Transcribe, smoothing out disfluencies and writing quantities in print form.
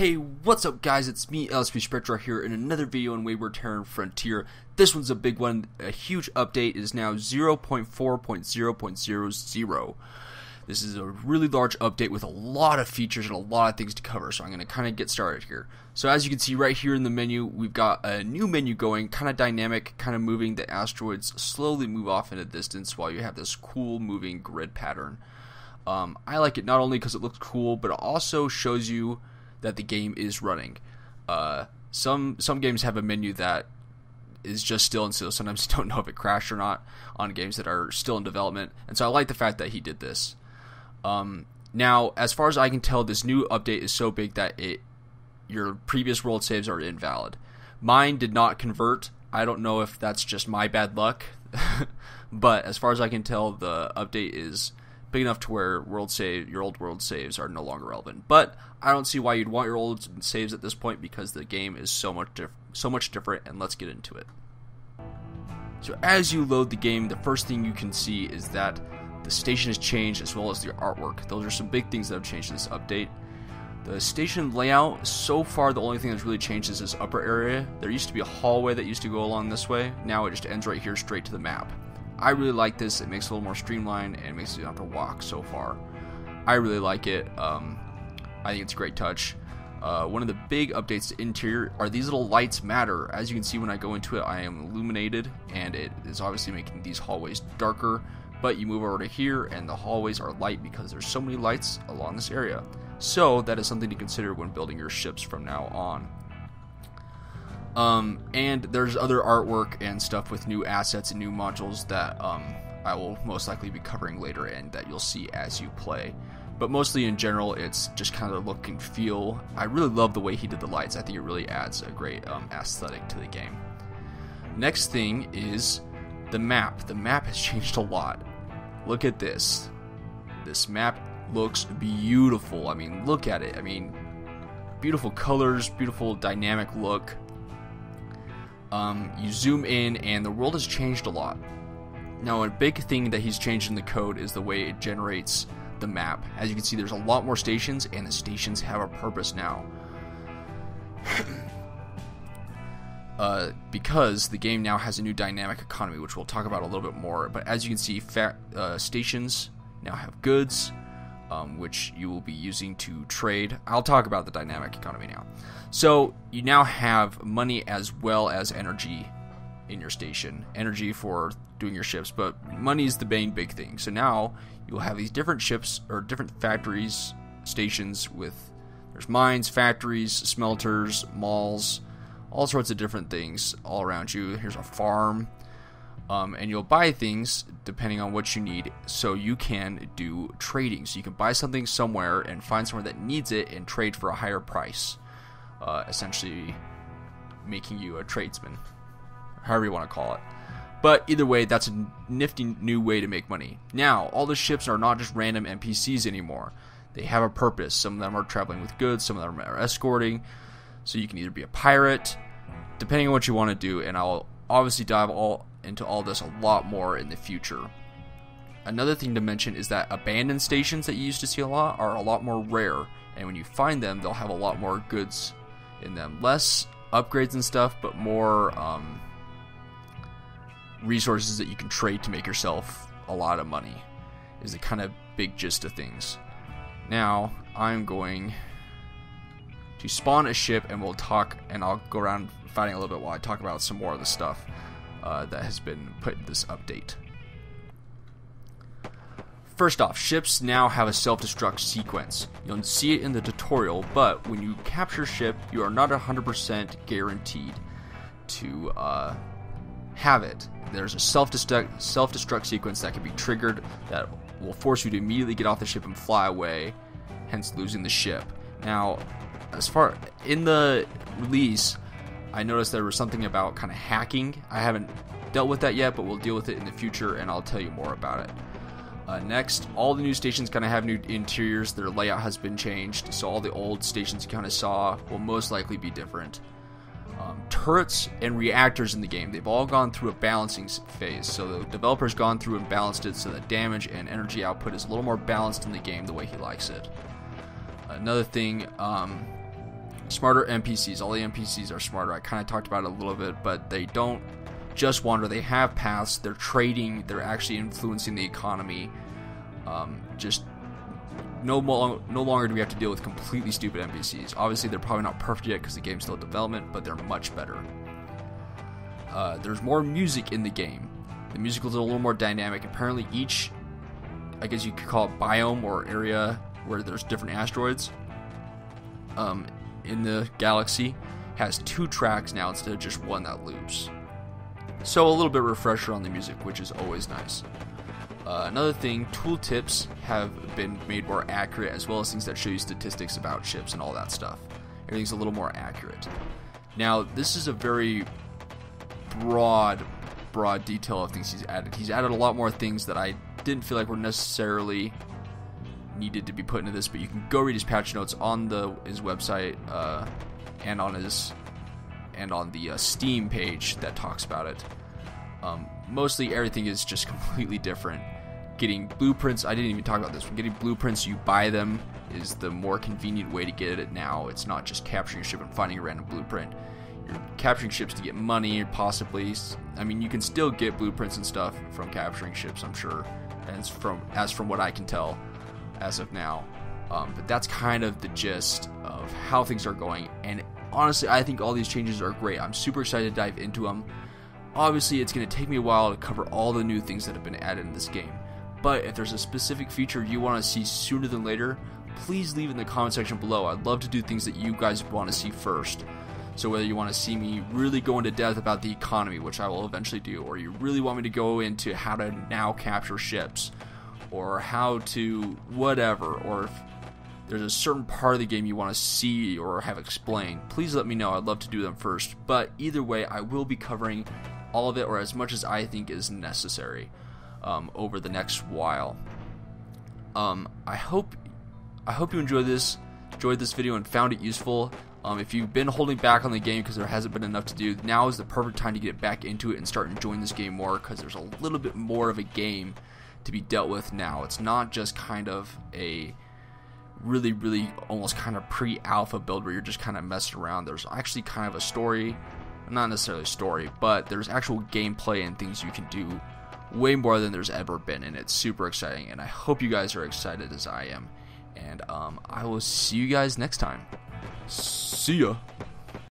Hey, what's up guys, it's me, Spectrar here in another video on Wayward Terran Frontier. This one's a big one. A huge update is now 0.4.0.00. This is a really large update with a lot of features and a lot of things to cover, so I'm going to kind of get started here. So as you can see right here in the menu, we've got a new menu going, kind of dynamic, kind of moving. The asteroids slowly move off in the distance while you have this cool moving grid pattern. I like it not only because it looks cool, but it also shows you that the game is running. Some games have a menu that is just still, and so sometimes you don't know if it crashed or not on games that are still in development. And so I like the fact that he did this. Now, as far as I can tell, this new update is so big that your previous world saves are invalid. Mine did not convert. I don't know if that's just my bad luck, but as far as I can tell, the update is big enough to where your old world saves are no longer relevant. But I don't see why you'd want your old saves at this point, because the game is so much different, and let's get into it. So as you load the game, the first thing you can see is that the station has changed, as well as the artwork. Those are some big things that have changed in this update. The station layout, so far the only thing that's really changed is this upper area. There used to be a hallway that used to go along this way. Now it just ends right here straight to the map. I really like this. It makes it a little more streamlined and makes you not have to walk so far. I really like it. I think it's a great touch. One of the big updates to interior are these little lights matter. As you can see, when I go into it, I am illuminated, and it is obviously making these hallways darker. But you move over to here, and the hallways are light because there's so many lights along this area. So that is something to consider when building your ships from now on. And there's other artwork and stuff with new assets and new modules that I will most likely be covering later, and that you'll see as you play. But mostly in general, it's just kind of the look and feel. I really love the way he did the lights. I think it really adds a great aesthetic to the game. Next thing is the map. The map has changed a lot. Look at this. This map looks beautiful. I mean, look at it. I mean, beautiful colors, beautiful dynamic look. You zoom in, and the world has changed a lot. Now, a big thing that he's changed in the code is the way it generates the map. As you can see, there's a lot more stations, and the stations have a purpose now. Because the game now has a new dynamic economy, which we'll talk about a little bit more. But as you can see, stations now have goods, which you will be using to trade. I'll talk about the dynamic economy now. So you now have money as well as energy in your station. Energy for doing your ships, but money is the main big thing. So now you'll have these different ships, or different factories, stations there's mines, factories, smelters, malls, all sorts of different things all around you. Here's a farm. And you'll buy things depending on what you need, so you can do trading. So you can buy something somewhere and find somewhere that needs it and trade for a higher price, essentially making you a tradesman, however you want to call it. But either way, that's a nifty new way to make money. Now, all the ships are not just random NPCs anymore. They have a purpose. Some of them are traveling with goods, some of them are escorting. So you can either be a pirate, depending on what you want to do, and I'll obviously dive into all this a lot more in the future. Another thing to mention is that abandoned stations that you used to see a lot are a lot more rare, and when you find them, they'll have a lot more goods in them. Less upgrades and stuff, but more resources that you can trade to make yourself a lot of money, is the kind of big gist of things. Now, I'm going to spawn a ship, and we'll talk, and I'll go around fighting a little bit while I talk about some more of the stuff that has been put in this update. First off, ships now have a self-destruct sequence. You'll see it in the tutorial, but when you capture a ship, you are not 100% guaranteed to have it. There's a self-destruct sequence that can be triggered that will force you to immediately get off the ship and fly away, hence losing the ship. Now, as far in the release, I noticed there was something about kind of hacking. I haven't dealt with that yet, but we'll deal with it in the future, and I'll tell you more about it. Next, all the new stations kind of have new interiors. Their layout has been changed, so all the old stations you kind of saw will most likely be different. Turrets and reactors in the game, they've all gone through a balancing phase. So the developer's gone through and balanced it so that damage and energy output is a little more balanced in the game the way he likes it. Another thing, Smarter NPCs. All the NPCs are smarter. I kind of talked about it a little bit, but they don't just wander. They have paths. They're trading. They're actually influencing the economy. Just no longer do we have to deal with completely stupid NPCs. Obviously, they're probably not perfect yet because the game's still in development, but they're much better. There's more music in the game. The music is a little more dynamic. Apparently, each, I guess you could call it biome or area where there's different asteroids in the galaxy, has 2 tracks now instead of just one that loops. So a little bit refresher on the music, which is always nice. Another thing, tooltips have been made more accurate, as well as things that show you statistics about ships and all that stuff. Everything's a little more accurate. Now, this is a very broad detail of things he's added. He's added a lot more things that I didn't feel like were necessarily needed to be put into this, but you can go read his patch notes on his website and on the Steam page that talks about it. Mostly everything is just completely different. Getting blueprints, I didn't even talk about this one. Getting blueprints, you buy them, is the more convenient way to get it now. It's not just capturing a ship and finding a random blueprint. You're capturing ships to get money, possibly. I mean, you can still get blueprints and stuff from capturing ships, I'm sure, as from what I can tell as of now. But that's kind of the gist of how things are going. And honestly, I think all these changes are great. I'm super excited to dive into them. Obviously, it's going to take me a while to cover all the new things that have been added in this game. But if there's a specific feature you want to see sooner than later, please leave it in the comment section below. I'd love to do things that you guys want to see first. So whether you want to see me really go into depth about the economy, which I will eventually do, or you really want me to go into how to now capture ships, or how to whatever, or if there's a certain part of the game you want to see or have explained, please let me know. I'd love to do them first. But either way, I will be covering all of it, or as much as I think is necessary, over the next while. I hope you enjoyed this video and found it useful. If you've been holding back on the game because there hasn't been enough to do, now is the perfect time to get back into it and start enjoying this game more, because there's a little bit more of a game to be dealt with now. It's not just kind of a really almost kind of pre-alpha build where you're just kind of messing around. There's actually kind of a story, not necessarily a story, but there's actual gameplay and things you can do way more than there's ever been, and it's super exciting, and I hope you guys are excited as I am. And I will see you guys next time. See ya.